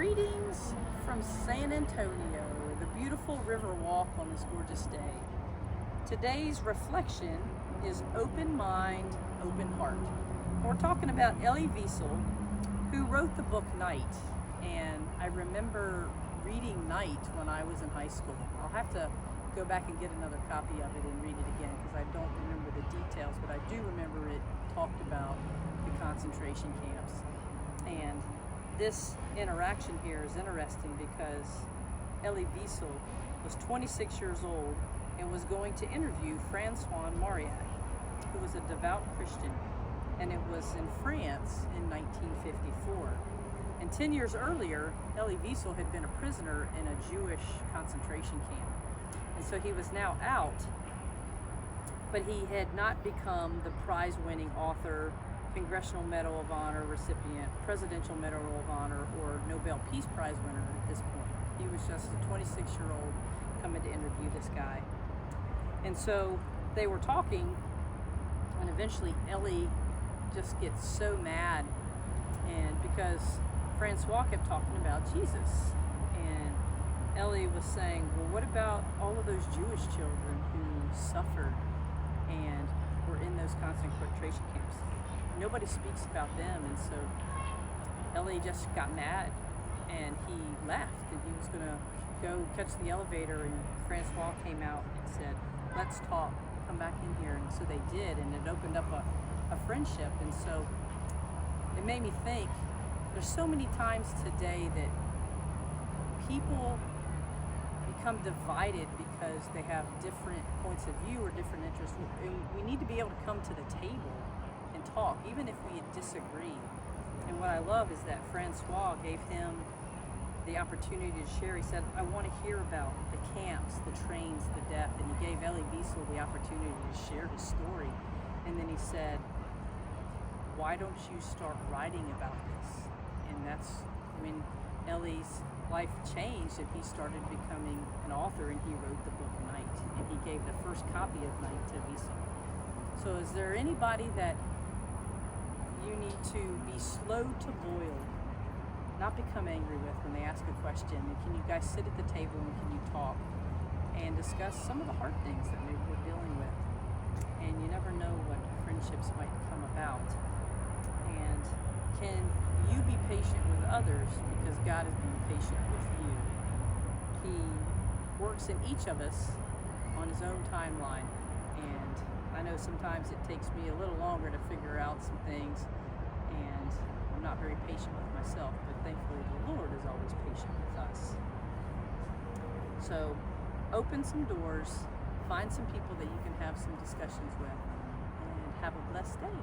Greetings from San Antonio, the beautiful river walk on this gorgeous day. Today's reflection is open mind, open heart. We're talking about Elie Wiesel, who wrote the book Night, and I remember reading Night when I was in high school. I'll have to go back and get another copy of it and read it again because I don't remember the details, but I do remember it talked about the concentration camps. And this interaction here is interesting because Elie Wiesel was 26 years old and was going to interview Francois Mauriac, who was a devout Christian, and it was in France in 1954. And 10 years earlier, Elie Wiesel had been a prisoner in a Jewish concentration camp. And so he was now out, but he had not become the prize-winning author, Congressional Medal of Honor recipient, Presidential Medal of Honor, or Nobel Peace Prize winner at this point. He was just a 26-year-old coming to interview this guy. And so they were talking, and eventually Elie just gets so mad, and because Francois kept talking about Jesus, and Elie was saying, well, what about all of those Jewish children who suffered and were in those concentration camps? Nobody speaks about them. And so Elie just got mad and he left, and he was gonna go catch the elevator, and Francois came out and said, let's talk, come back in here. And so they did, and it opened up a friendship. And so it made me think, there's so many times today that people become divided because they have different points of view or different interests. We need to be able to come to the table and talk, even if we disagree. And what I love is that Francois gave him the opportunity to share. He said, I want to hear about the camps, the trains, the death. And he gave Elie Wiesel the opportunity to share his story. And then he said, why don't you start writing about this? And that's when Elie's life changed, and he started becoming an author, and he wrote the book Night, and he gave the first copy of Night to Wiesel. So is there anybody that you need to be slow to boil, not become angry with when they ask a question? And can you guys sit at the table and can you talk and discuss some of the hard things that maybe we're dealing with? And you never know what friendships might come about. And can you be patient with others because God has been patient with you? He works in each of us on his own timeline, and I know sometimes it takes me a little longer to figure out some things, and I'm not very patient with myself, but thankfully the Lord is always patient with us. So open some doors, find some people that you can have some discussions with, and have a blessed day.